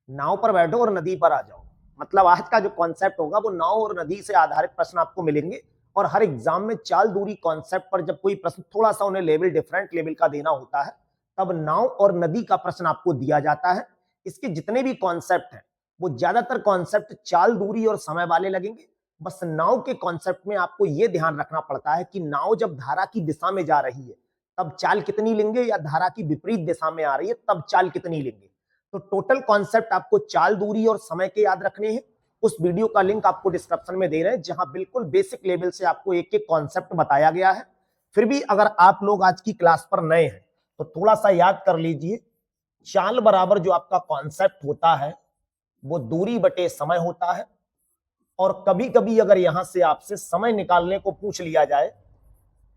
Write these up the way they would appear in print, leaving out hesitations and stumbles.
नाव पर बैठो और नदी पर आ जाओ। मतलब आज का जो कॉन्सेप्ट होगा वो नाव और नदी से आधारित प्रश्न आपको मिलेंगे। और हर एग्जाम में चाल दूरी कॉन्सेप्ट पर जब कोई प्रश्न थोड़ा सा उन्हें लेवल डिफरेंट लेवल का देना होता है, तब नाव और नदी का प्रश्न आपको दिया जाता है। इसके जितने भी कॉन्सेप्ट हैं वो ज्यादातर कॉन्सेप्ट चाल दूरी और समय वाले लगेंगे। बस नाव के कॉन्सेप्ट में आपको यह ध्यान रखना पड़ता है कि नाव जब धारा की दिशा में जा रही है तब चाल कितनी लेंगे, या धारा की विपरीत दिशा में आ रही है तब चाल कितनी लेंगे। तो टोटल कॉन्सेप्ट आपको चाल दूरी और समय के याद रखने हैं। उस वीडियो का लिंक आपको डिस्क्रिप्शन में दे रहे हैं, जहां बिल्कुल बेसिक लेवल से आपको एक एक कॉन्सेप्ट बताया गया है। फिर भी अगर आप लोग आज की क्लास पर नए हैं तो थोड़ा सा याद कर लीजिए, चाल बराबर जो आपका कॉन्सेप्ट होता है वो दूरी बटे समय होता है। और कभी कभी अगर यहां से आपसे समय निकालने को पूछ लिया जाए,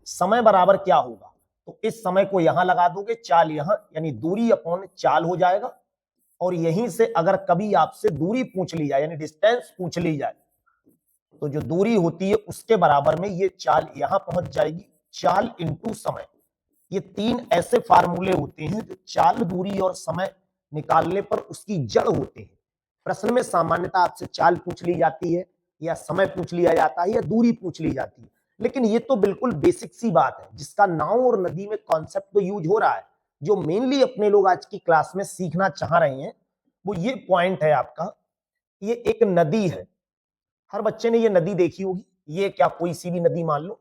समय बराबर क्या होगा, तो इस समय को यहां लगा दोगे, चाल यहां, यानी दूरी अपॉन चाल हो जाएगा। और यहीं से अगर कभी आपसे दूरी पूछ ली जाए यानी डिस्टेंस पूछ ली जाए, तो जो दूरी होती है उसके बराबर में ये चाल यहां पहुंच जाएगी, चाल इंटू समय। ये तीन ऐसे फार्मूले होते हैं जो चाल, दूरी और समय निकालने पर उसकी जड़ होते हैं। प्रश्न में सामान्यतः आपसे चाल पूछ ली जाती है, या समय पूछ लिया जाता है, या दूरी पूछ ली जाती है। लेकिन ये तो बिल्कुल बेसिक सी बात है जिसका नाव और नदी में कॉन्सेप्ट तो यूज हो रहा है। जो मेनली अपने लोग आज की क्लास में सीखना चाह रहे हैं वो ये पॉइंट है आपका। ये एक नदी है, हर बच्चे ने ये नदी देखी होगी। ये क्या कोई सी भी नदी मान लो,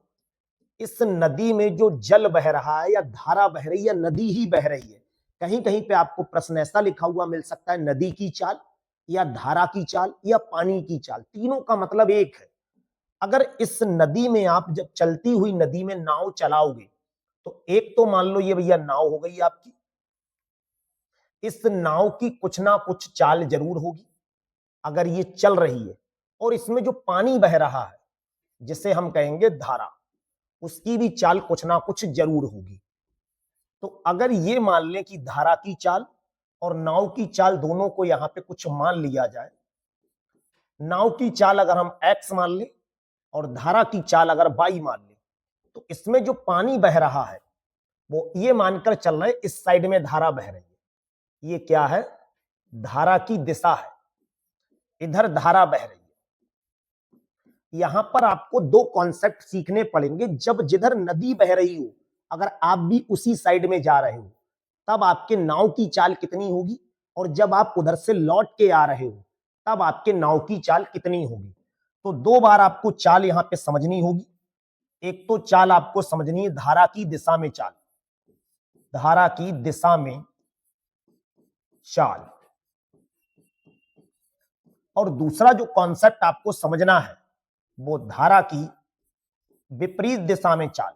इस नदी में जो जल बह रहा है या धारा बह रही है, नदी ही बह रही है। कहीं कहीं पे आपको प्रश्न ऐसा लिखा हुआ मिल सकता है, नदी की चाल या धारा की चाल या पानी की चाल, तीनों का मतलब एक है। अगर इस नदी में आप जब चलती हुई नदी में नाव चलाओगे तो एक तो मान लो ये भैया नाव हो गई आपकी, इस नाव की कुछ ना कुछ चाल जरूर होगी अगर ये चल रही है। और इसमें जो पानी बह रहा है जिसे हम कहेंगे धारा, उसकी भी चाल कुछ ना कुछ जरूर होगी। तो अगर ये मान लें कि धारा की चाल और नाव की चाल दोनों को यहां पे कुछ मान लिया जाए, नाव की चाल अगर हम x मान लें और धारा की चाल अगर y मान लें, तो इसमें जो पानी बह रहा है वो ये मानकर चल रहे हैं इस साइड में धारा बह रही है। ये क्या है, धारा की दिशा है, इधर धारा बह रही है। यहां पर आपको दो कॉन्सेप्ट सीखने पड़ेंगे। जब जिधर नदी बह रही हो अगर आप भी उसी साइड में जा रहे हो तब आपके नाव की चाल कितनी होगी, और जब आप उधर से लौट के आ रहे हो तब आपके नाव की चाल कितनी होगी। तो दो बार आपको चाल यहां पे समझनी होगी। एक तो चाल आपको समझनी है धारा की दिशा में चाल, धारा की दिशा में चाल। और दूसरा जो कॉन्सेप्ट आपको समझना है वो धारा की विपरीत दिशा में चाल।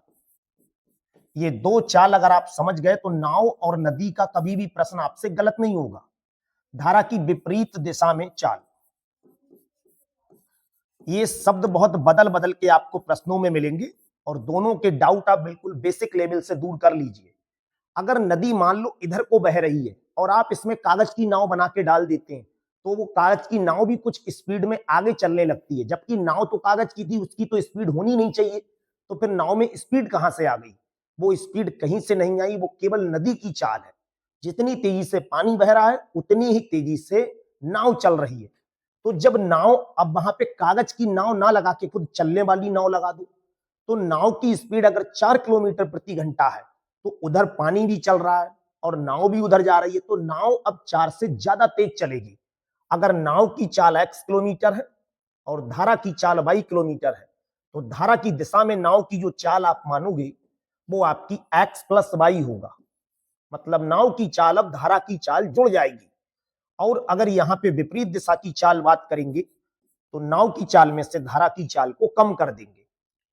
ये दो चाल अगर आप समझ गए तो नाव और नदी का कभी भी प्रश्न आपसे गलत नहीं होगा। धारा की विपरीत दिशा में चाल, ये शब्द बहुत बदल बदल के आपको प्रश्नों में मिलेंगे और दोनों के डाउट आप बिल्कुल बेसिक लेवल से दूर कर लीजिए। अगर नदी मान लो इधर को बह रही है और आप इसमें कागज की नाव बना के डाल देते हैं, तो वो कागज की नाव भी कुछ स्पीड में आगे चलने लगती है, जबकि नाव तो कागज की थी, उसकी तो स्पीड होनी नहीं चाहिए। तो फिर नाव में स्पीड कहां से आ गई, वो स्पीड कहीं से नहीं आई, वो केवल नदी की चाल है। जितनी तेजी से पानी बह रहा है उतनी ही तेजी से नाव चल रही है। तो जब नाव, अब वहां पे कागज की नाव ना लगा के खुद चलने वाली नाव लगा दो, तो नाव की स्पीड अगर 4 किलोमीटर प्रति घंटा है तो उधर पानी भी चल रहा है और नाव भी उधर जा रही है, तो नाव अब 4 से ज्यादा तेज चलेगी। अगर नाव की चाल x किलोमीटर है और धारा की चाल y किलोमीटर है, तो धारा की दिशा में नाव की जो चाल आप मानोगे वो आपकी x प्लस y होगा। मतलब नाव की चाल अब धारा की चाल जुड़ जाएगी। और अगर यहां पे विपरीत दिशा की चाल बात करेंगे तो नाव की चाल में से धारा की चाल को कम कर देंगे।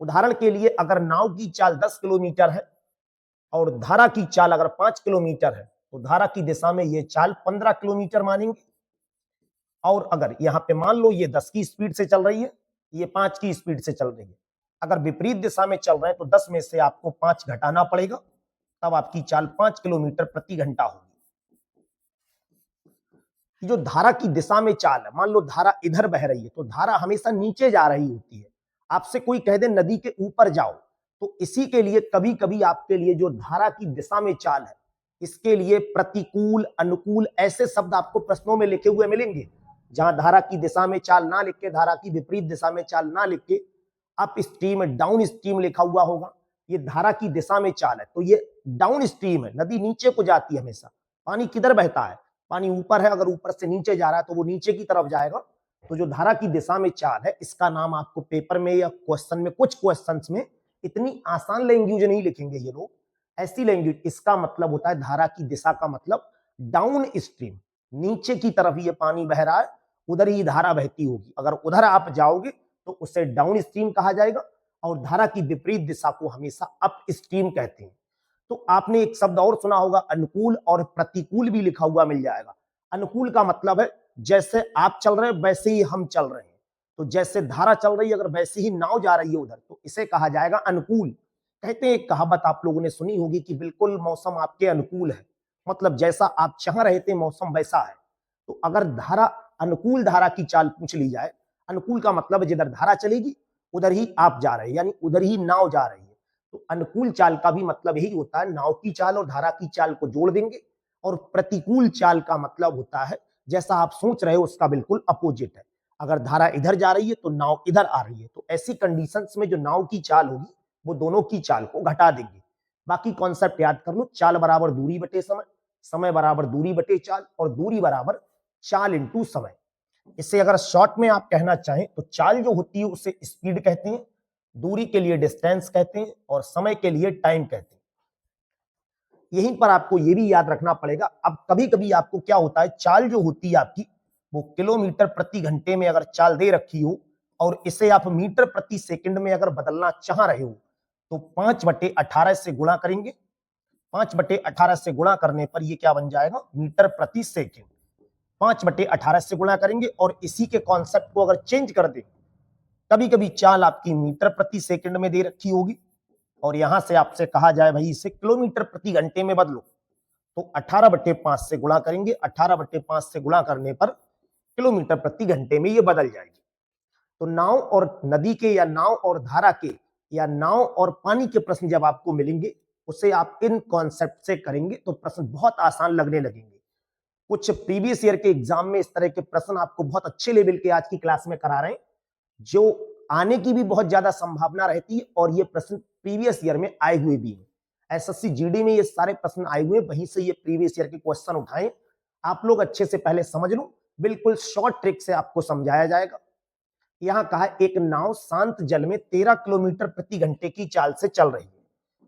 उदाहरण के लिए अगर नाव की चाल 10 किलोमीटर है और धारा की चाल अगर 5 किलोमीटर है, तो धारा की दिशा में ये चाल 15 किलोमीटर मानेंगे। और अगर यहां पे मान लो ये 10 की स्पीड से चल रही है, ये 5 की स्पीड से चल रही है, अगर विपरीत दिशा में चल रहे हैं तो 10 में से आपको 5 घटाना पड़ेगा, तब आपकी चाल 5 किलोमीटर प्रति घंटा होगी। जो धारा की दिशा में चाल है, मान लो धारा इधर बह रही है तो धारा हमेशा नीचे जा रही होती है। आपसे कोई कह दे नदी के ऊपर जाओ, तो इसी के लिए कभी कभी आपके लिए जो धारा की दिशा में चाल है इसके लिए प्रतिकूल, अनुकूल ऐसे शब्द आपको प्रश्नों में लिखे हुए मिलेंगे। जहां धारा की दिशा में चाल ना लिख के, धारा की विपरीत दिशा में चाल ना लिख के अप स्ट्रीम, डाउन स्ट्रीम लिखा हुआ होगा। ये धारा की दिशा में चाल है, तो ये डाउन स्ट्रीम है, नदी नीचे को जाती है हमेशा। पानी किधर बहता है? पानी ऊपर है, अगर ऊपर से नीचे जा रहा है तो वो नीचे की तरफ जाएगा। तो जो धारा की दिशा में चाल है, इसका नाम आपको पेपर में या क्वेश्चन में, कुछ क्वेश्चंस में इतनी आसान लैंग्वेज नहीं लिखेंगे ये लोग, ऐसी लैंग्वेज। इसका मतलब होता है धारा की दिशा का मतलब डाउन स्ट्रीम, नीचे की तरफ ये पानी बह रहा है, उधर ही धारा बहती होगी। अगर उधर आप जाओगे तो उसे डाउन स्ट्रीम कहा जाएगा, और धारा की विपरीत दिशा को हमेशा अप स्ट्रीम कहते हैं। तो आपने एक शब्द और सुना होगा, अनुकूल और प्रतिकूल भी लिखा हुआ मिल जाएगा। अनुकूल का मतलब है जैसे आप चल रहे हैं वैसे ही हम चल रहे हैं, तो जैसे धारा चल रही है अगर वैसे ही नाव जा रही है उधर, तो इसे कहा जाएगा अनुकूल। कहते हैं, एक कहावत आप लोगों ने सुनी होगी कि बिल्कुल मौसम आपके अनुकूल है, मतलब जैसा आप चाह रहे थे मौसम वैसा है। तो अगर धारा, अनुकूल धारा की चाल पूछ ली जाए, अनुकूल का मतलब जिधर धारा चलेगी उधर ही आप जा रहे हैं, यानी उधर ही नाव जा रही है। तो अनुकूल चाल का भी मतलब यही होता है, नाव की चाल और धारा की चाल को जोड़ देंगे। और प्रतिकूल चाल का मतलब होता है जैसा आप सोच रहे हो उसका बिल्कुल अपोजिट है। अगर धारा इधर जा रही है तो नाव इधर आ रही है, तो ऐसी कंडीशंस में जो नाव की चाल होगी वो दोनों की चाल को घटा देंगे। बाकी कॉन्सेप्ट याद कर लो, चाल बराबर दूरी बटे समय, समय बराबर दूरी बटे चाल, और दूरी बराबर चाल इंटू समय। इससे अगर शॉर्ट में आप कहना चाहें तो चाल जो होती है उसे स्पीड कहते हैं, दूरी के लिए डिस्टेंस कहते हैं, और समय के लिए टाइम कहते हैं। यहीं पर आपको ये भी याद रखना पड़ेगा। अब कभी कभी आपको क्या होता है, चाल जो होती है आपकी वो किलोमीटर प्रति घंटे में अगर चाल दे रखी हो और इसे आप मीटर प्रति सेकंड में अगर बदलना चाह रहे हो तो 5/18 से गुणा करेंगे। 5/18 से गुणा करने पर ये क्या बन जाएगा, मीटर प्रति सेकंड। 5/18 से गुणा करेंगे, और इसी के कॉन्सेप्ट को अगर चेंज कर दें, कभी कभी चाल आपकी मीटर प्रति सेकंड में दे रखी होगी और यहां से आपसे कहा जाए भाई इसे किलोमीटर प्रति घंटे में बदलो, तो 18/5 से गुणा करेंगे। 18/5 से गुणा करने पर किलोमीटर प्रति घंटे में ये बदल जाएगी। तो नाव और नदी के, या नाव और धारा के, या नाव और पानी के प्रश्न जब आपको मिलेंगे उसे आप इन कॉन्सेप्ट से करेंगे तो प्रश्न बहुत आसान लगने लगेंगे। कुछ प्रीवियस ईयर के एग्जाम में इस तरह के प्रश्न आपको बहुत अच्छे लेवल के आज की क्लास में करा रहे हैं, जो आने की भी बहुत ज्यादा संभावना रहती है, और ये प्रश्न प्रीवियस ईयर में आए हुए भी हैं। एसएससी जीडी में ये सारे प्रश्न आए हुए हैं, वहीं से ये प्रीवियस ईयर के क्वेश्चन उठाएं। आप लोग अच्छे से पहले समझ लो, बिल्कुल शॉर्ट ट्रिक से आपको समझाया जाएगा। यहां कहा एक नाव शांत जल में 13 किलोमीटर प्रति घंटे की चाल से चल रही है।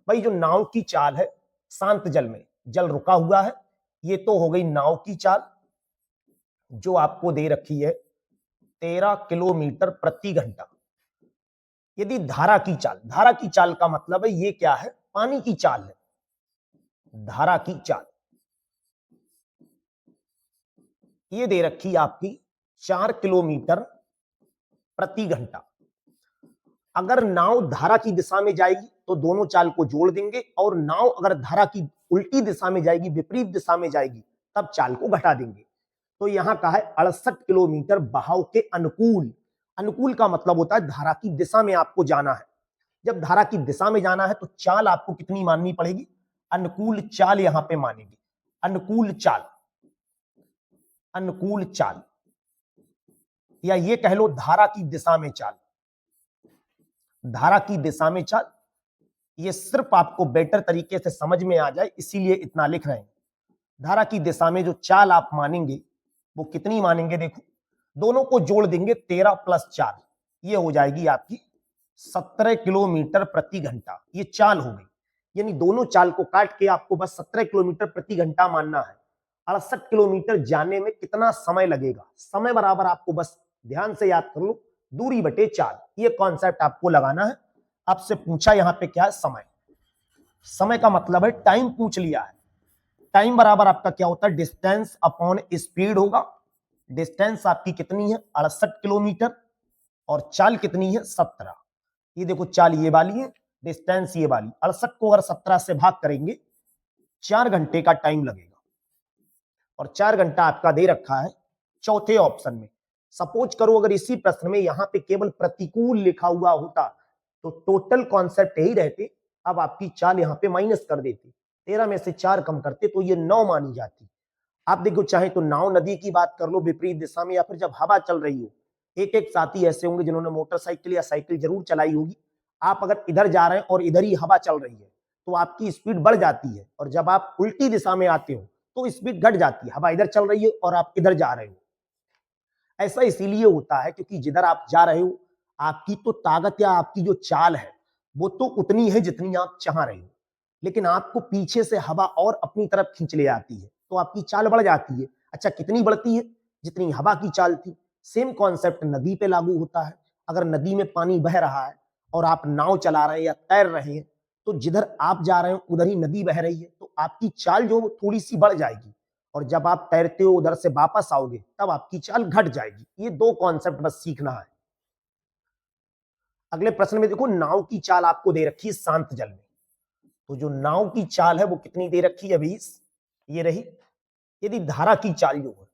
भाई जो नाव की चाल है शांत जल में, जल रुका हुआ है, ये तो हो गई नाव की चाल जो आपको दे रखी है 13 किलोमीटर प्रति घंटा। यदि धारा की चाल, धारा की चाल का मतलब है ये क्या है, पानी की चाल है, धारा की चाल ये दे रखी आपकी 4 किलोमीटर प्रति घंटा। अगर नाव धारा की दिशा में जाएगी तो दोनों चाल को जोड़ देंगे, और नाव अगर धारा की उल्टी दिशा में जाएगी, विपरीत दिशा में जाएगी, तब चाल को घटा देंगे। तो यहां कहा है 68 किलोमीटर बहाव के अनुकूल। अनुकूल का मतलब होता है धारा की दिशा में आपको जाना है। जब धारा की दिशा में जाना है तो चाल आपको कितनी माननी पड़ेगी, अनुकूल चाल यहां पे मानेगी। अनुकूल चाल, अनुकूल चाल, या ये कह लो धारा की दिशा में चाल। धारा की दिशा में चाल, ये सिर्फ आपको बेटर तरीके से समझ में आ जाए इसीलिए इतना लिख रहे हैं। धारा की दिशा में जो चाल आप मानेंगे वो कितनी मानेंगे, देखो दोनों को जोड़ देंगे, 13 + 4, ये हो जाएगी आपकी 17 किलोमीटर प्रति घंटा। ये चाल हो गई, यानी दोनों चाल को काट के आपको बस 17 किलोमीटर प्रति घंटा मानना है। 68 किलोमीटर जाने में कितना समय लगेगा, समय बराबर आपको बस ध्यान से याद कर लो, दूरी बटे चाल। ये कॉन्सेप्ट आपको लगाना है। आपसे पूछा यहां पे क्या है, समय। समय का मतलब है टाइम पूछ लिया है। टाइम बराबर आपका क्या होता है, डिस्टेंस अपॉन स्पीड होगा। डिस्टेंस आपकी कितनी है, 68 किलोमीटर, और चाल कितनी है, 17। ये देखो चाल ये वाली है, डिस्टेंस ये वाली। 68 को अगर 17 से भाग करेंगे 4 घंटे का टाइम लगेगा, और 4 घंटा आपका दे रखा है चौथे ऑप्शन में। सपोज करो अगर इसी प्रश्न में यहां पे केवल प्रतिकूल लिखा हुआ होता तो टोटल कॉन्सेप्ट यही रहते, अब आपकी चाल यहां पे माइनस कर देती। 13 में से 4 कम करते तो ये 9 मानी जाती। आप देखो, चाहे तो नाव नदी की बात कर लो विपरीत दिशा में, या फिर जब हवा चल रही हो, एक एक साथी ऐसे होंगे जिन्होंने मोटरसाइकिल या साइकिल जरूर चलाई होगी। आप अगर इधर जा रहे हैं और इधर ही हवा चल रही है तो आपकी स्पीड बढ़ जाती है, और जब आप उल्टी दिशा में आते हो तो स्पीड घट जाती है। हवा इधर चल रही है और आप इधर जा रहे हो। ऐसा इसीलिए होता है क्योंकि जिधर आप जा रहे हो आपकी तो ताकत या आपकी जो चाल है वो तो उतनी है जितनी आप चाह रहे हो, लेकिन आपको पीछे से हवा और अपनी तरफ खींच ले आती है तो आपकी चाल बढ़ जाती है। अच्छा, कितनी बढ़ती है? जितनी हवा की चाल थी। सेम कॉन्सेप्ट नदी पे लागू होता है। अगर नदी में पानी बह रहा है और आप नाव चला रहे हैं या तैर रहे हैं, तो जिधर आप जा रहे हो उधर ही नदी बह रही है, तो आपकी चाल जो थोड़ी सी बढ़ जाएगी, और जब आप तैरते हो उधर से वापस आओगे तब आपकी चाल घट जाएगी। ये दो कॉन्सेप्ट बस सीखना है। अगले प्रश्न में देखो, नाव की चाल आपको दे रखी है शांत जल में। तो जो नाव की चाल है वो कितनी दे रखी है 20, ये रही। यदि धारा की चाल जो है,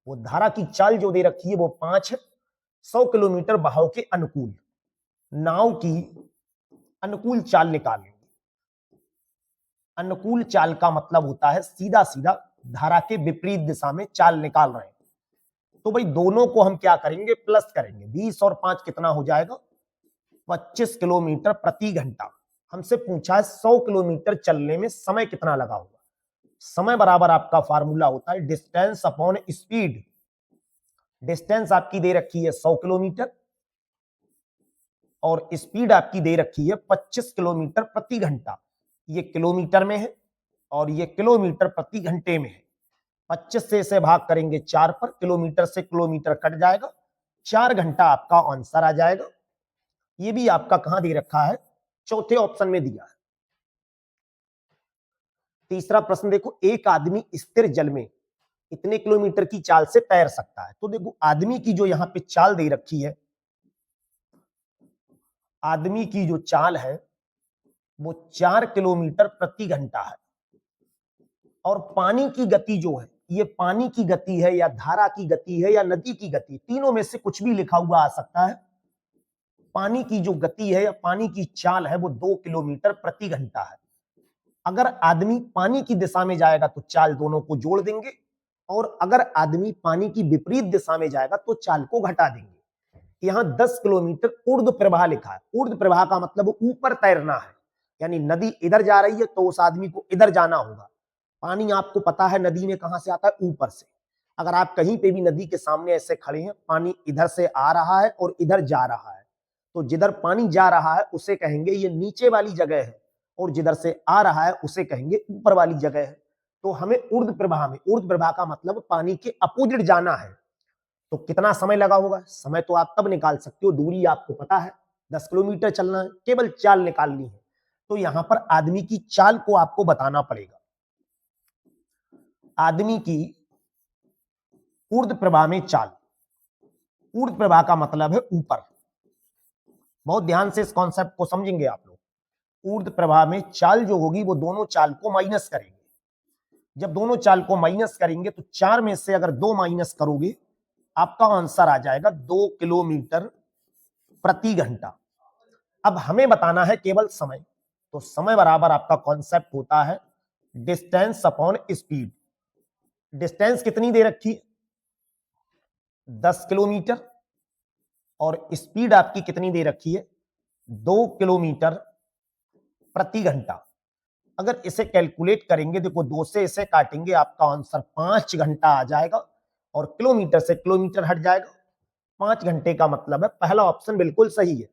वो धारा की चाल जो दे रखी है वो 5 है, 100 किलोमीटर बहाव के अनुकूल। नाव की अनुकूल चाल निकाल लेंगे। अनुकूल चाल का मतलब होता है सीधा सीधा धारा के विपरीत दिशा में चाल निकाल रहे हैं। तो भाई दोनों को हम क्या करेंगे, प्लस करेंगे। 20 और 5 कितना हो जाएगा, 25 किलोमीटर प्रति घंटा। हमसे पूछा है 100 किलोमीटर चलने में समय कितना लगा होगा। समय बराबर आपका फार्मूला होता है डिस्टेंस अपॉन स्पीड। डिस्टेंस आपकी दे रखी है 100 किलोमीटर और स्पीड आपकी दे रखी है 25 किलोमीटर प्रति घंटा। ये किलोमीटर में है और ये किलोमीटर प्रति घंटे में है। 25 से इसे भाग करेंगे 4 पर, किलोमीटर से किलोमीटर कट जाएगा, 4 घंटा आपका आंसर आ जाएगा। ये भी आपका कहां दे रखा है, चौथे ऑप्शन में दिया है। तीसरा प्रश्न देखो, एक आदमी स्थिर जल में इतने किलोमीटर की चाल से तैर सकता है। तो देखो आदमी की जो यहां पे चाल दे रखी है, आदमी की जो चाल है वो 4 किलोमीटर प्रति घंटा है। और पानी की गति जो है, ये पानी की गति है या धारा की गति है या नदी की गति, तीनों में से कुछ भी लिखा हुआ आ सकता है। पानी की जो गति है या पानी की चाल है वो 2 किलोमीटर प्रति घंटा है। अगर आदमी पानी की दिशा में जाएगा तो चाल दोनों को जोड़ देंगे, और अगर आदमी पानी की विपरीत दिशा में जाएगा तो चाल को घटा देंगे। यहां 10 किलोमीटर ऊर्ध्व प्रवाह लिखा है। ऊर्ध्व प्रवाह का मतलब ऊपर तैरना है, यानी नदी इधर जा रही है तो उस आदमी को इधर जाना होगा। पानी आपको पता है नदी में कहां से आता है, ऊपर से। अगर आप कहीं पे भी नदी के सामने ऐसे खड़े हैं, पानी इधर से आ रहा है और इधर जा रहा है, तो जिधर पानी जा रहा है उसे कहेंगे ये नीचे वाली जगह है, और जिधर से आ रहा है उसे कहेंगे ऊपर वाली जगह है। तो हमें ऊर्ध्व प्रवाह में, ऊर्ध्व प्रवाह का मतलब पानी के अपोजिट जाना है, तो कितना समय लगा होगा। समय तो आप तब निकाल सकते हो, दूरी आपको पता है 10 किलोमीटर चलना है, केवल चाल निकालनी है। तो यहां पर आदमी की चाल को आपको बताना पड़ेगा। आदमी की ऊर्ध्व प्रवाह में चाल, ऊर्ध्व प्रवाह का मतलब है ऊपर। बहुत ध्यान से इस कॉन्सेप्ट को समझेंगे आप लोग। ऊर्ध्व प्रवाह में चाल जो होगी वो दोनों चाल को माइनस करेंगे। जब दोनों चाल को माइनस करेंगे तो 4 में से अगर 2 माइनस करोगे आपका आंसर आ जाएगा 2 किलोमीटर प्रति घंटा। अब हमें बताना है केवल समय, तो समय बराबर आपका कॉन्सेप्ट होता है डिस्टेंस अपॉन स्पीड। डिस्टेंस कितनी दे रखी, 10 किलोमीटर, और स्पीड आपकी कितनी दे रखी है, 2 किलोमीटर प्रति घंटा। अगर इसे कैलकुलेट करेंगे, देखो 2 से इसे काटेंगे, आपका आंसर 5 घंटा आ जाएगा, और किलोमीटर से किलोमीटर हट जाएगा। 5 घंटे का मतलब है पहला ऑप्शन बिल्कुल सही है।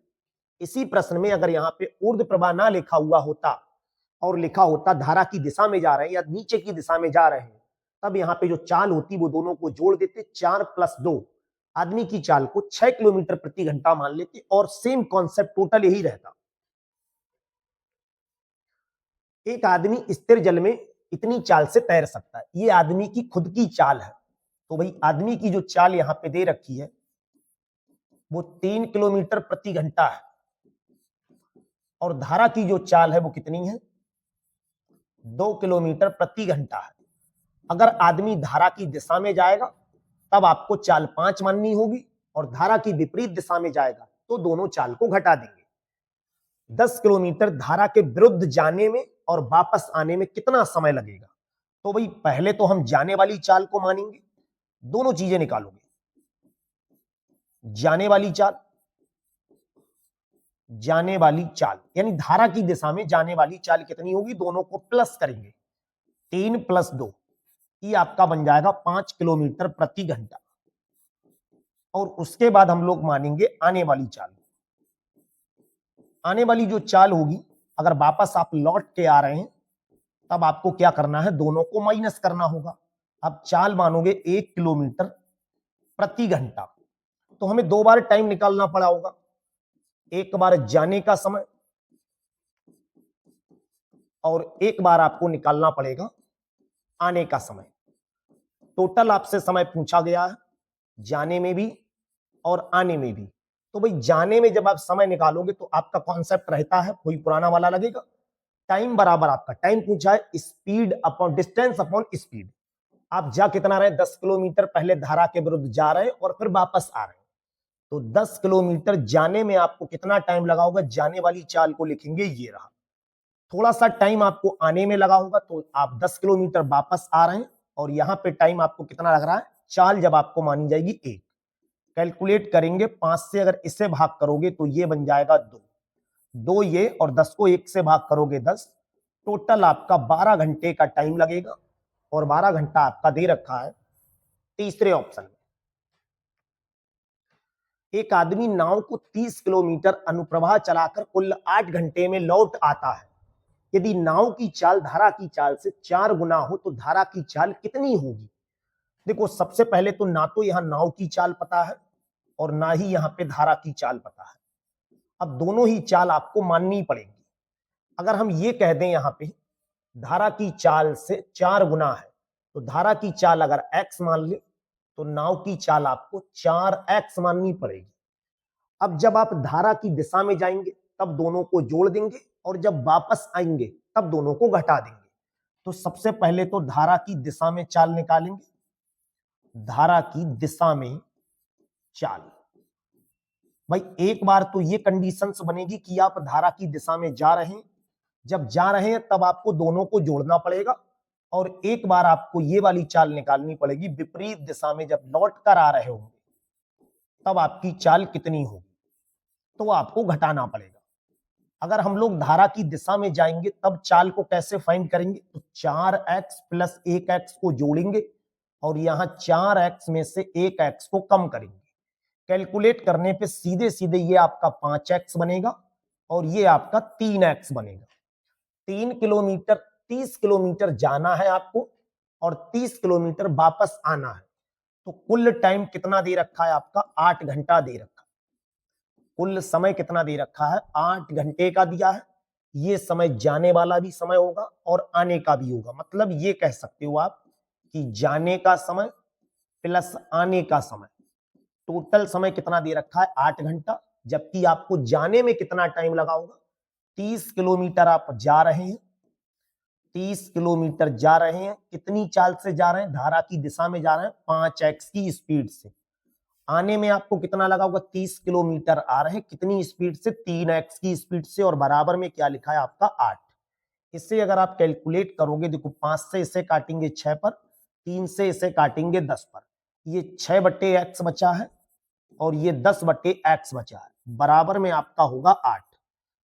इसी प्रश्न में अगर यहाँ पे ऊर्ध्व प्रवाह ना लिखा हुआ होता और लिखा होता धारा की दिशा में जा रहे हैं या नीचे की दिशा में जा रहे हैं, तब यहाँ पे जो चाल होती वो दोनों को जोड़ देते, 4 + 2, आदमी की चाल को 6 किलोमीटर प्रति घंटा मान लेते, और सेम कॉन्सेप्ट टोटल यही रहता। एक आदमी स्थिर जल में इतनी चाल से तैर सकता है, ये आदमी की खुद की चाल है। तो भाई आदमी की जो चाल यहां पे दे रखी है वो 3 किलोमीटर प्रति घंटा है, और धारा की जो चाल है वो कितनी है, 2 किलोमीटर प्रति घंटा है। अगर आदमी धारा की दिशा में जाएगा तब आपको चाल 5 माननी होगी, और धारा की विपरीत दिशा में जाएगा तो दोनों चाल को घटा देंगे। 10 किलोमीटर धारा के विरुद्ध जाने में और वापस आने में कितना समय लगेगा। तो भाई पहले तो हम जाने वाली चाल को मानेंगे, दोनों चीजें निकालोगे, जाने वाली चाल, जाने वाली चाल यानी धारा की दिशा में जाने वाली चाल कितनी होगी, दोनों को प्लस करेंगे, 3 + 2 ये आपका बन जाएगा 5 किलोमीटर प्रति घंटा। और उसके बाद हम लोग मानेंगे आने वाली चाल। आने वाली जो चाल होगी, अगर वापस आप लौट के आ रहे हैं तब आपको क्या करना है, दोनों को माइनस करना होगा। अब चाल मानोगे 1 किलोमीटर प्रति घंटा, तो हमें 2 बार टाइम निकालना पड़ा होगा, एक बार जाने का समय और एक बार आपको निकालना पड़ेगा आने का समय। टोटल आपसे समय पूछा गया है, जाने में भी और आने में भी। तो भाई जाने में जब आप समय निकालोगे तो आपका कॉन्सेप्ट रहता है वही पुराना वाला लगेगा, टाइम बराबर आपका, टाइम पूछा है speed upon distance upon speed. आप जा कितना रहे, 10 किलोमीटर पहले धारा के विरुद्ध जा रहे हैं और फिर वापस आ रहे हैं, तो 10 किलोमीटर जाने में आपको कितना टाइम लगा होगा, जाने वाली चाल को लिखेंगे ये रहा। थोड़ा सा टाइम आपको आने में लगा होगा, तो आप 10 किलोमीटर वापस आ रहे हैं और यहां पे टाइम आपको कितना लग रहा है, चाल जब आपको मानी जाएगी 1, कैलकुलेट करेंगे 5 से अगर इसे भाग करोगे तो ये बन जाएगा 2 ये, और 10 को 1 से भाग करोगे 10, टोटल आपका 12 घंटे का टाइम लगेगा। और 12 घंटा आपका दे रखा है तीसरे ऑप्शन में। एक आदमी नाव को 30 किलोमीटर अनुप्रवाह चलाकर कुल 8 घंटे में लौट आता है। यदि नाव की चाल धारा की चाल से 4 गुना हो तो धारा की चाल कितनी होगी। देखो सबसे पहले तो ना तो यहां नाव की चाल पता है और ना ही यहां पे धारा की चाल पता है। अब दोनों ही चाल आपको माननी पड़ेगी। अगर हम ये कह दें यहां पे धारा की चाल से 4 गुना है, तो धारा की चाल अगर x मान ले तो नाव की चाल आपको 4x माननी पड़ेगी। अब जब आप धारा की दिशा में जाएंगे तब दोनों को जोड़ देंगे और जब वापस आएंगे तब दोनों को घटा देंगे। तो सबसे पहले तो धारा की दिशा में चाल निकालेंगे, धारा की दिशा में चाल। भाई एक बार तो ये कंडीशंस बनेगी कि आप धारा की दिशा में जा रहे हैं, जब जा रहे हैं तब आपको दोनों को जोड़ना पड़ेगा और एक बार आपको ये वाली चाल निकालनी पड़ेगी, विपरीत दिशा में जब लौट कर आ रहे होंगे तब आपकी चाल कितनी होगी, तो आपको घटाना पड़ेगा। अगर हम लोग धारा की दिशा में जाएंगे तब चाल को कैसे फाइंड करेंगे, तो 4x + 1x को जोड़ेंगे और यहां 4x में से 1x को कम करेंगे। कैलकुलेट करने पे सीधे सीधे ये आपका 5x बनेगा और ये आपका 3x बनेगा। 3 किलोमीटर 30 किलोमीटर जाना है आपको और 30 किलोमीटर वापस आना है, तो कुल टाइम कितना दे रखा है आपका, 8 घंटा दे रखा है। कुल समय कितना दे रखा है, 8 घंटे का दिया है। ये समय जाने वाला भी समय होगा और आने का भी होगा। मतलब ये कह सकते हो आप कि जाने का समय प्लस आने का समय, टोटल समय कितना दे रखा है, 8 घंटा। जबकि आपको जाने में कितना टाइम लगा होगा, 30 किलोमीटर आप जा रहे हैं, 30 किलोमीटर जा रहे हैं, कितनी चाल से जा रहे हैं, धारा की दिशा में जा रहे हैं 5x की स्पीड से। आने में आपको कितना लगा होगा, 30 किलोमीटर आ रहे हैं, कितनी स्पीड से, 3x की स्पीड से, और बराबर में क्या लिखा है आपका 8। इससे अगर आप कैलकुलेट करोगे, देखो 5 से इसे काटेंगे 6 पर, 3 से इसे काटेंगे 10 पर, ये 6/x बचा है और ये 10/x बचा है, बराबर में आपका होगा 8।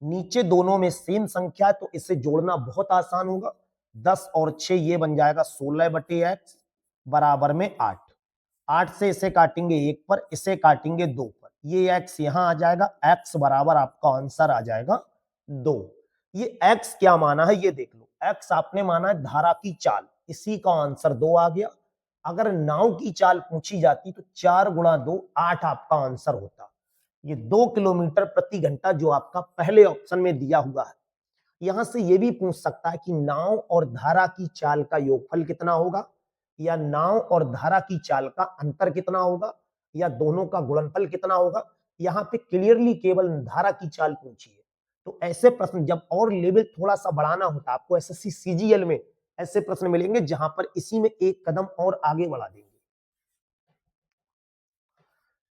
नीचे दोनों में सेम संख्या है तो इसे जोड़ना बहुत आसान होगा, 10 और 6 ये बन जाएगा 16/x बराबर में 8। 8 से इसे काटेंगे 1 पर, इसे काटेंगे 2 पर, ये x यहां आ जाएगा, x बराबर आपका आंसर आ जाएगा 2। ये x क्या माना है ये देख लो, x आपने माना है धारा की चाल, इसी का आंसर 2 आ गया। अगर नाव की चाल पूछी जाती तो 4 × 2 8 आपका आंसर होता। ये 2 किलोमीटर प्रति घंटा जो आपका पहले ऑप्शन में दिया हुआ है। यहां से ये भी पूछ सकता है कि नाव और धारा की चाल का योगफल कितना होगा, या नाव और धारा की चाल का अंतर कितना होगा, या दोनों का गुणनफल कितना होगा। यहाँ पे क्लियरली केवल धारा की चाल पूछी है। तो ऐसे प्रश्न जब और लेवल थोड़ा सा बढ़ाना होता है, आपको एसएससी सीजीएल में ऐसे प्रश्न मिलेंगे जहां पर इसी में एक कदम और आगे बढ़ा देंगे।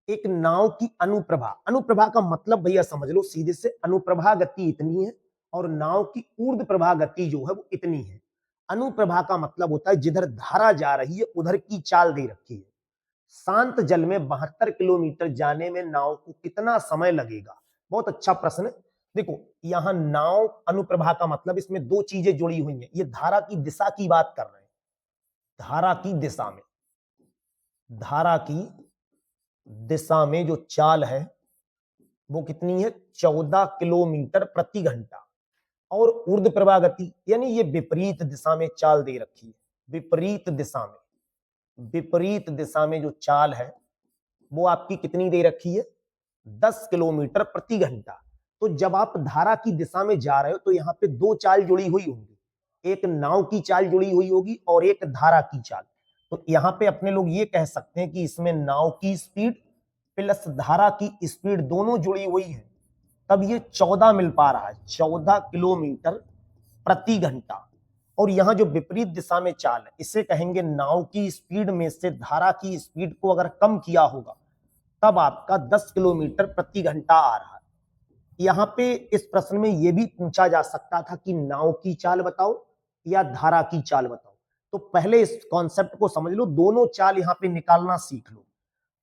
एक नाव की अनुप्रभा, अनुप्रभा का मतलब भैया समझ लो सीधे से, अनुप्रभा गति इतनी है और नाव की ऊर्ध्व प्रभा गति जो है वो इतनी है। अनुप्रभा का मतलब होता है जिधर धारा जा रही है उधर की चाल दे रखी है। शांत जल में 72 किलोमीटर जाने में नाव को कितना समय लगेगा? बहुत अच्छा प्रश्न है। देखो यहां नाव अनुप्रभा का मतलब इसमें दो चीजें जुड़ी हुई हैं। ये धारा की दिशा की बात कर रहे हैं। धारा की दिशा में, धारा की दिशा में जो चाल है वो कितनी है? 14 किलोमीटर प्रति घंटा। और ऊर्ध्व प्रवाह गति यानी ये विपरीत दिशा में चाल दे रखी है। विपरीत दिशा में, विपरीत दिशा में जो चाल है वो आपकी कितनी दे रखी है? 10 किलोमीटर प्रति घंटा। तो जब आप धारा की दिशा में जा रहे हो तो यहाँ पे दो चाल जुड़ी हुई होंगी, एक नाव की चाल जुड़ी हुई होगी और एक धारा की चाल। तो यहाँ पे अपने लोग ये कह सकते हैं कि इसमें नाव की स्पीड प्लस धारा की स्पीड दोनों जुड़ी हुई है, तब ये 14 मिल पा रहा है, 14 किलोमीटर प्रति घंटा। और यहां जो विपरीत दिशा में चाल है इसे कहेंगे नाव की स्पीड में से धारा की स्पीड को अगर कम किया होगा तब आपका 10 किलोमीटर प्रति घंटा आ रहा है। यहां पे इस प्रश्न में यह भी पूछा जा सकता था कि नाव की चाल बताओ या धारा की चाल बताओ। तो पहले इस कॉन्सेप्ट को समझ लो, दोनों चाल यहां पे निकालना सीख लो।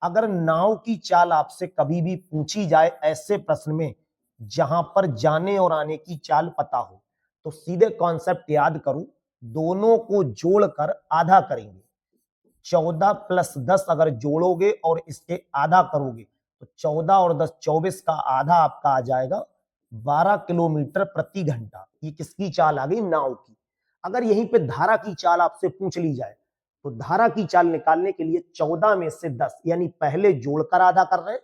अगर नाव की चाल आपसे कभी भी पूछी जाए ऐसे प्रश्न में जहां पर जाने और आने की चाल पता हो, तो सीधे कॉन्सेप्ट याद करो, दोनों को जोड़कर आधा करेंगे। 14 प्लस 10 अगर जोड़ोगे और इसके आधा करोगे तो 14 और 10 24 का आधा आपका आ जाएगा 12 किलोमीटर प्रति घंटा। ये किसकी चाल आ गई? नाव की। अगर यहीं पे धारा की चाल आपसे पूछ ली जाए तो धारा की चाल निकालने के लिए 14 में से 10 यानी पहले जोड़कर आधा कर रहे हैं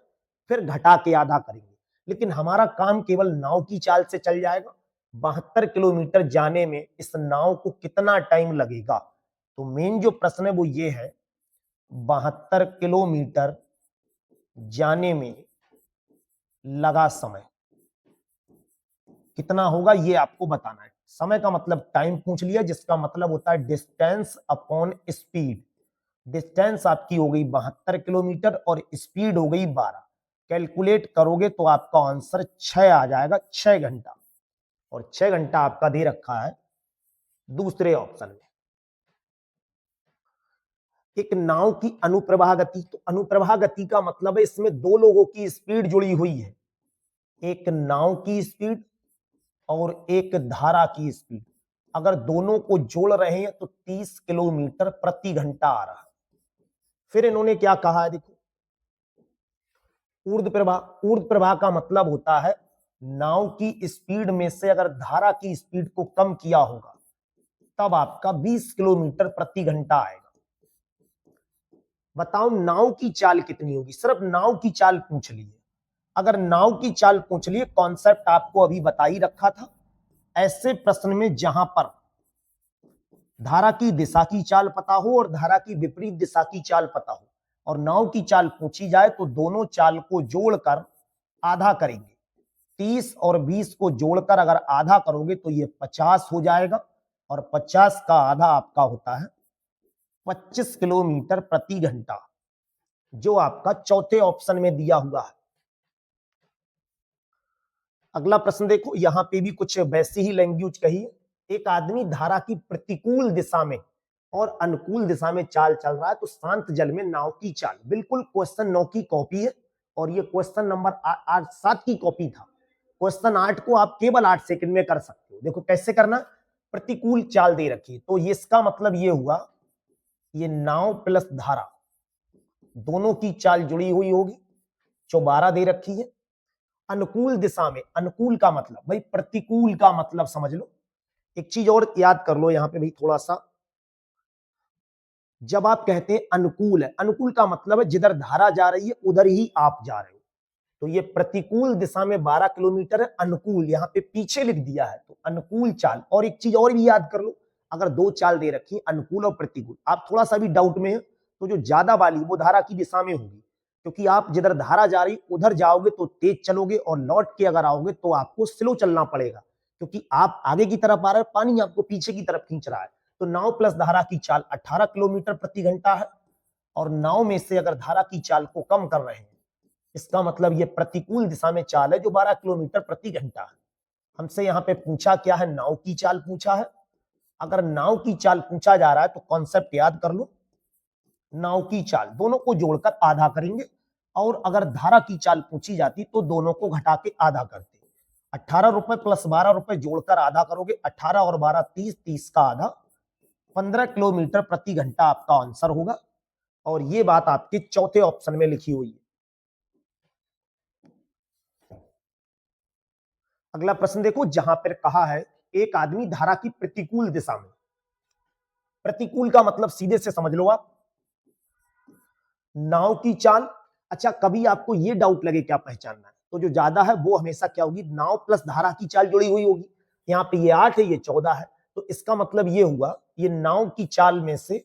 फिर घटा के आधा करेंगे। लेकिन हमारा काम केवल नाव की चाल से चल जाएगा। 72 किलोमीटर जाने में इस नाव को कितना टाइम लगेगा? तो मेन जो प्रश्न है वो ये है, 72 किलोमीटर जाने में लगा समय कितना होगा ये आपको बताना है। समय का मतलब टाइम पूछ लिया, जिसका मतलब होता है डिस्टेंस अपॉन स्पीड। डिस्टेंस आपकी हो गई 72 किलोमीटर और स्पीड हो गई 12। कैलकुलेट करोगे तो आपका आंसर 6 आ जाएगा, 6 घंटा। और 6 घंटा आपका दे रखा है दूसरे ऑप्शन में। एक नाव की अनुप्रवाह गति, तो अनुप्रवाह गति का मतलब है इसमें दो लोगों की स्पीड जुड़ी हुई है, एक नाव की स्पीड और एक धारा की स्पीड। अगर दोनों को जोड़ रहे हैं तो 30 किलोमीटर प्रति घंटा आ रहा है। फिर इन्होंने क्या कहा है देखो, ऊर्ध्व प्रवाह। ऊर्ध्व प्रवाह का मतलब होता है नाव की स्पीड में से अगर धारा की स्पीड को कम किया होगा तब आपका 20 किलोमीटर प्रति घंटा आएगा। बताओ नाव की चाल कितनी होगी? सिर्फ नाव की चाल पूछ ली है। अगर नाव की चाल पूछ लिए, कॉन्सेप्ट आपको अभी बता ही रखा था, ऐसे प्रश्न में जहां पर धारा की दिशा की चाल पता हो और धारा की विपरीत दिशा की चाल पता हो और नाव की चाल पूछी जाए तो दोनों चाल को जोड़कर आधा करेंगे। 30 और 20 को जोड़कर अगर आधा करोगे तो ये 50 हो जाएगा और 50 का आधा आपका होता है 25 किलोमीटर प्रति घंटा, जो आपका चौथे ऑप्शन में दिया हुआ है। अगला प्रश्न देखो, यहां पे भी कुछ वैसी ही लैंग्वेज कही है। एक आदमी धारा की प्रतिकूल दिशा में और अनुकूल दिशा में चाल चल रहा है तो शांत जल में नाव की चाल। बिल्कुल क्वेश्चन 9 की कॉपी है और ये क्वेश्चन नंबर 7 की कॉपी था। क्वेश्चन 8 को आप केवल 8 सेकंड में कर सकते हो। देखो कैसे करना, प्रतिकूल चाल दे रखी, तो ये इसका मतलब ये हुआ ये नाव प्लस धारा दोनों की चाल जुड़ी हुई होगी, 12 दे रखी है। अनुकूल दिशा में, अनुकूल का मतलब भाई प्रतिकूल का मतलब समझ लो। एक चीज और याद कर लो यहां पे भाई थोड़ा सा, जब आप कहते हैं अनुकूल है, अनुकूल का मतलब है जिधर धारा जा रही है उधर ही आप जा रहे हो। तो ये प्रतिकूल दिशा में 12 किलोमीटर है, अनुकूल यहाँ पे पीछे लिख दिया है तो अनुकूल चाल। और एक चीज और भी याद कर लो, अगर दो चाल दे रखी अनुकूल और प्रतिकूल, आप थोड़ा सा भी डाउट में है तो जो ज्यादा वाली वो धारा की दिशा में होगी, क्योंकि आप जिधर धारा जा रही उधर जाओगे तो तेज चलोगे और लौट के अगर आओगे तो आपको स्लो चलना पड़ेगा, क्योंकि आप आगे की तरफ आ रहे हो, पानी आपको पीछे की तरफ खींच रहा है। तो नाव प्लस धारा की चाल 18 किलोमीटर प्रति घंटा है और नाव में से अगर धारा की चाल को कम कर रहे हैं इसका मतलब ये प्रतिकूल दिशा में चाल है जो 12 किलोमीटर प्रति घंटा है। हमसे यहाँ पे पूछा क्या है, नाव की चाल पूछा है। अगर नाव की चाल पूछा जा रहा है तो कॉन्सेप्ट याद कर लो, नाव की चाल दोनों को जोड़कर आधा करेंगे, और अगर धारा की चाल पूछी जाती तो दोनों को घटा के आधा करते। 18 रुपए प्लस 12 रुपए जोड़कर आधा करोगे, 18 और 12 30, 30 का आधा 15 किलोमीटर प्रति घंटा आपका आंसर होगा। और ये बात आपके चौथे ऑप्शन में लिखी हुई है। अगला प्रश्न देखो, जहां पर कहा है एक आदमी धारा की प्रतिकूल दिशा में, प्रतिकूल का मतलब सीधे से समझ लो आप, नाव की चाल। अच्छा, कभी आपको ये डाउट लगे क्या पहचानना है, तो जो ज्यादा है वो हमेशा क्या होगी, नाव प्लस धारा की चाल जुड़ी हुई होगी। यहाँ पे ये 8 है, ये 14 है, तो इसका मतलब ये हुआ ये नाव की चाल में से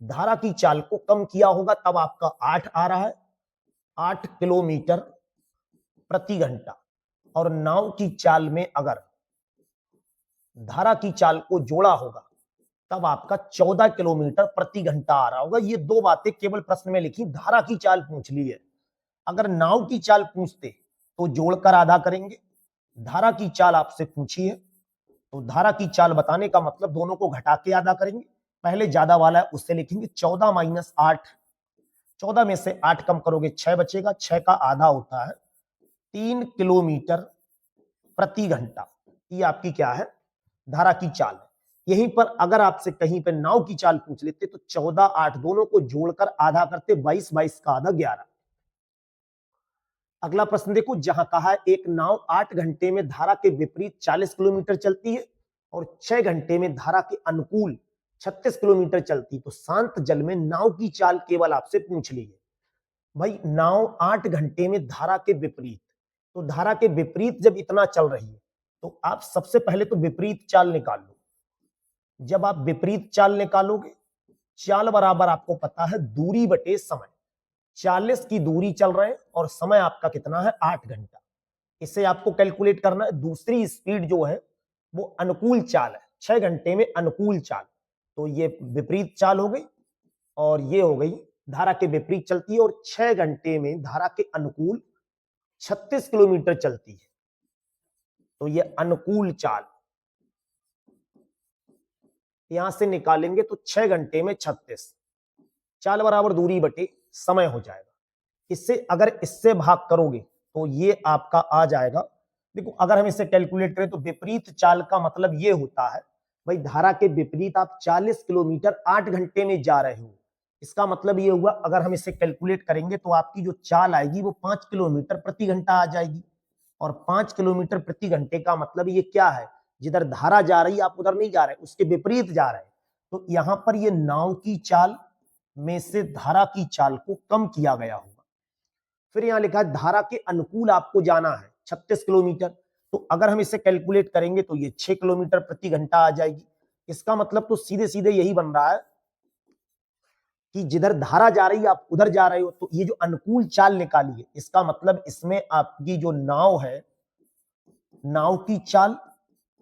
धारा की चाल को कम किया होगा, तब आपका 8 आ रहा है, 8 किलोमीटर प्रति घंटा। और नाव की चाल में अगर धारा की चाल को जोड़ा होगा तब आपका 14 किलोमीटर प्रति घंटा आ रहा होगा। ये दो बातें केवल प्रश्न में लिखी, धारा की चाल पूछ ली है। अगर नाव की चाल पूछते तो जोड़कर आधा करेंगे, धारा की चाल आपसे पूछी है तो धारा की चाल बताने का मतलब दोनों को घटा के आधा करेंगे। पहले ज्यादा वाला है उससे लिखेंगे 14 माइनस 8, 14 में से 8 कम करोगे 6 बचेगा, 6 का आधा होता है 3 किलोमीटर प्रति घंटा। ये आपकी क्या है, धारा की चाल है। यहीं पर अगर आपसे कहीं पे नाव की चाल पूछ लेते तो 14 8 दोनों को जोड़कर आधा करते, 22 22 का आधा 11। अगला प्रश्न देखो, जहां कहा है एक नाव 8 घंटे में धारा के विपरीत 40 किलोमीटर चलती है और 6 घंटे में धारा के अनुकूल 36 किलोमीटर चलती, तो शांत जल में नाव की चाल केवल आपसे पूछ ली है। भाई नाव 8 घंटे में धारा के विपरीत, तो धारा के विपरीत जब इतना चल रही है तो आप सबसे पहले तो विपरीत चाल निकाल लो। जब आप विपरीत चाल निकालोगे, चाल बराबर आपको पता है दूरी बटे समय, 40 की दूरी चल रहे हैं और समय आपका कितना है 8 घंटा। इसे आपको कैलकुलेट करना है। दूसरी स्पीड जो है वो अनुकूल चाल है, 6 घंटे में अनुकूल चाल, तो ये विपरीत चाल हो गई और ये हो गई धारा के विपरीत चलती है, और 6 घंटे में धारा के अनुकूल 36 किलोमीटर चलती है, तो ये अनुकूल चाल यहां से निकालेंगे तो 6 घंटे में 36, चाल बराबर दूरी बटे समय हो जाएगा। इससे अगर इससे भाग करोगे तो ये आपका आ जाएगा। देखो अगर हम इसे कैलकुलेट करें तो विपरीत चाल का मतलब ये होता है भाई धारा के विपरीत आप 40 किलोमीटर 8 घंटे में जा रहे हो। इसका मतलब ये हुआ अगर हम इसे कैलकुलेट करेंगे तो आपकी जो चाल आएगी वो 5 किलोमीटर प्रति घंटा आ जाएगी। और 5 किलोमीटर प्रति घंटे का मतलब ये क्या है, जिधर धारा जा रही है आप उधर नहीं जा रहे, उसके विपरीत जा रहे हैं। तो यहां पर ये नाव की चाल में से धारा की चाल को कम किया गया होगा। फिर यहां लिखा है धारा के अनुकूल आपको जाना है 36 किलोमीटर, तो अगर हम इसे कैलकुलेट करेंगे तो ये 6 किलोमीटर प्रति घंटा आ जाएगी। इसका मतलब तो सीधे सीधे यही बन रहा है कि जिधर धारा जा रही है आप उधर जा रहे हो। तो ये जो अनुकूल चाल निकाली है इसका मतलब इसमें आपकी जो नाव है, नाव की चाल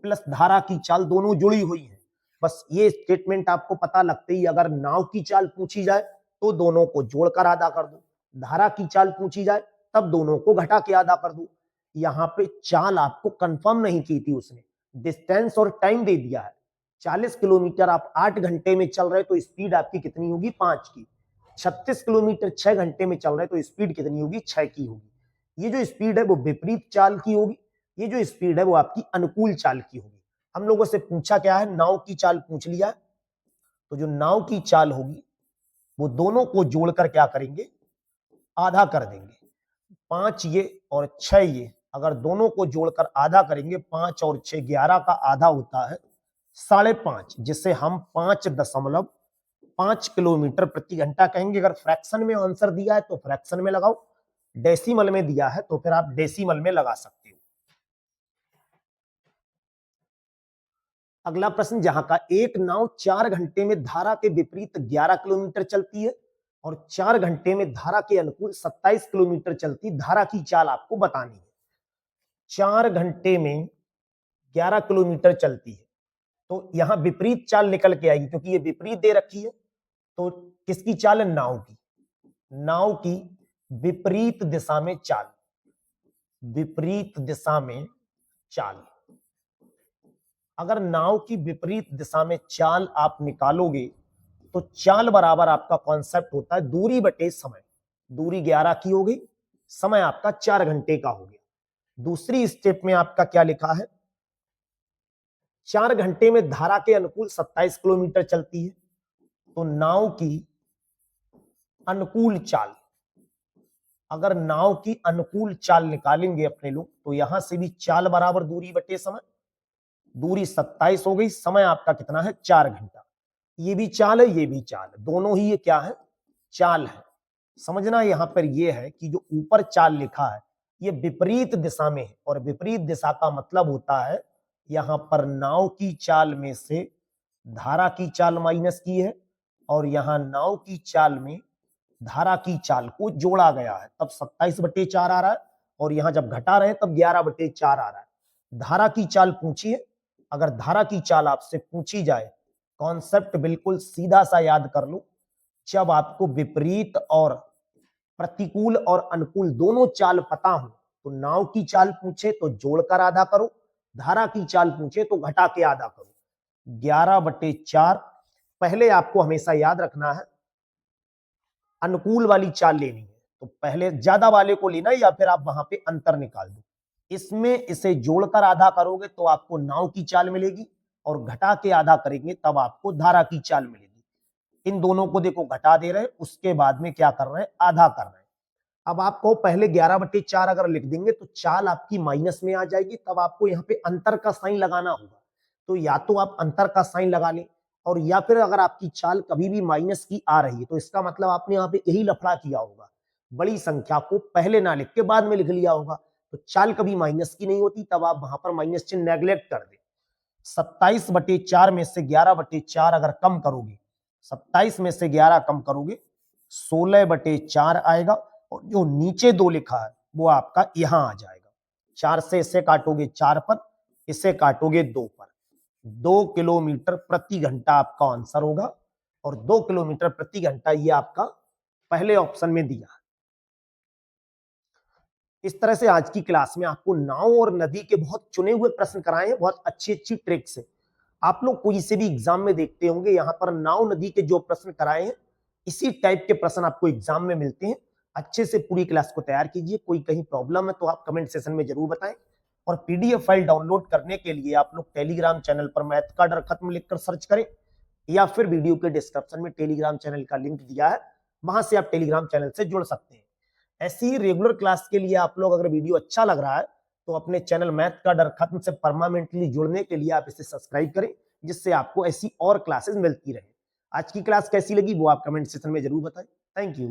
प्लस धारा की चाल दोनों जुड़ी हुई है। बस ये स्टेटमेंट आपको पता लगते ही अगर नाव की चाल पूछी जाए तो दोनों को जोड़कर आधा कर दो, धारा की चाल पूछी जाए तब दोनों को घटा के आधा कर दो। यहाँ पे चाल आपको कंफर्म नहीं की थी उसने, डिस्टेंस और टाइम दे दिया है। 40 किलोमीटर आप 8 घंटे में चल रहे तो स्पीड आपकी कितनी होगी 5 की। 36 किलोमीटर 6 घंटे में चल रहे तो स्पीड कितनी होगी 6 की होगी। ये जो स्पीड है वो विपरीत चाल की होगी, ये जो स्पीड है वो आपकी अनुकूल चाल की होगी। हम लोगों से पूछा क्या है, नाव की चाल पूछ लिया, तो जो नाव की चाल होगी वो दोनों को जोड़कर क्या करेंगे, आधा कर देंगे। 5 ये और 6 ये, अगर दोनों को जोड़कर आधा करेंगे 5 और 6 11 का आधा होता है 5.5, जिसे हम 5.5 किलोमीटर प्रति घंटा कहेंगे। अगर फ्रैक्शन में आंसर दिया है तो फ्रैक्शन में लगाओ, डेसिमल में दिया है तो फिर आप डेसिमल में लगा सकते हो। अगला प्रश्न, जहां का एक नाव 4 घंटे में धारा के विपरीत 11 किलोमीटर चलती है और 4 घंटे में धारा के अनुकूल 27 किलोमीटर चलती, धारा की चाल आपको बतानी है। 4 घंटे में 11 किलोमीटर चलती है तो यहां विपरीत चाल निकल के आएगी, क्योंकि ये विपरीत दे रखी है। तो किसकी चाल है, नाव की। नाव की विपरीत दिशा में चाल, विपरीत दिशा में चाल। अगर नाव की विपरीत दिशा में चाल आप निकालोगे तो चाल बराबर आपका कॉन्सेप्ट होता है दूरी बटे समय। दूरी 11 की हो गई, समय आपका 4 घंटे का हो गया। दूसरी स्टेप में आपका क्या लिखा है, 4 घंटे में धारा के अनुकूल 27 किलोमीटर चलती है, तो नाव की अनुकूल चाल, अगर नाव की अनुकूल चाल निकालेंगे अपने लोग तो यहां से भी चाल बराबर दूरी बटे समय। दूरी 27 हो गई, समय आपका कितना है 4 घंटा। ये भी चाल है, ये भी चाल है, दोनों ही ये क्या है, चाल है। समझना यहां पर ये है कि जो ऊपर चाल लिखा है ये विपरीत दिशा में है, और विपरीत दिशा का मतलब होता है यहां पर नाव की चाल में से धारा की चाल माइनस की है, और यहां नाव की चाल में धारा की चाल को जोड़ा गया है, तब 27/4 आ रहा है, और यहां जब घटा रहे हैं तब 11/4 आ रहा है। धारा की चाल पूछी है, अगर धारा की चाल आपसे पूछी जाए, कॉन्सेप्ट बिल्कुल सीधा सा याद कर लो, जब आपको विपरीत और प्रतिकूल और अनुकूल दोनों चाल पता हो तो नाव की चाल पूछे तो जोड़कर आधा करो, धारा की चाल पूछे तो घटा के आधा करो। 11/4 पहले आपको हमेशा याद रखना है अनुकूल वाली चाल लेनी है, तो पहले ज्यादा वाले को लेना या फिर आप वहां पे अंतर निकाल दो। इसमें इसे जोड़कर आधा करोगे तो आपको नाव की चाल मिलेगी, और घटा के आधा करेंगे तब आपको धारा की चाल मिलेगी। इन दोनों को देखो घटा दे रहे हैं, उसके बाद में क्या कर रहे हैं, आधा कर रहे हैं। अब आपको पहले 11/4 अगर लिख देंगे तो चाल आपकी माइनस में आ जाएगी, तब आपको यहाँ पे अंतर का साइन लगाना होगा। तो या तो आप अंतर का साइन लगा लें, और या फिर अगर आपकी चाल कभी भी माइनस की आ रही है तो इसका मतलब आपने यहाँ पे यही लफड़ा किया होगा, बड़ी संख्या को पहले ना लिख के बाद में लिख लिया होगा। तो चाल कभी माइनस की नहीं होती, तब आप वहां पर माइनस चिन्ह नेग्लेक्ट कर दे। 27/4 में से 11/4 अगर कम करोगे, 27 में से 11 कम करोगे 16/4 आएगा, और जो नीचे 2 लिखा है वो आपका यहां आ जाएगा। 4 से इसे काटोगे 4 पर, इसे काटोगे 2 पर। 2 किलोमीटर प्रति घंटा आपका आंसर होगा, और 2 किलोमीटर प्रति घंटा ये आपका पहले ऑप्शन में दिया है। इस तरह से आज की क्लास में आपको नाव और नदी के बहुत चुने हुए प्रश्न कराए हैं, बहुत अच्छी अच्छी ट्रिक से। आप लोग कोई से भी एग्जाम में देखते होंगे, यहाँ पर नाव नदी के जो प्रश्न कराए हैं इसी टाइप के प्रश्न आपको एग्जाम में मिलते हैं। अच्छे से पूरी क्लास को तैयार कीजिए। कोई कहीं प्रॉब्लम है तो आप कमेंट सेशन में जरूर बताएं, और पीडीएफ फाइल डाउनलोड करने के लिए आप लोग टेलीग्राम चैनल पर मैथ का डर खत्म लिखकर सर्च करें, या फिर वीडियो के डिस्क्रिप्शन में टेलीग्राम चैनल का लिंक दिया है, वहां से आप टेलीग्राम चैनल से जुड़ सकते हैं। ऐसी ही रेगुलर क्लास के लिए आप लोग अगर वीडियो अच्छा लग रहा है तो अपने चैनल मैथ का डर खत्म से परमानेंटली जुड़ने के लिए आप इसे सब्सक्राइब करें, जिससे आपको ऐसी और क्लासेस मिलती रहे। आज की क्लास कैसी लगी वो आप कमेंट सेक्शन में जरूर बताएं। Thank you.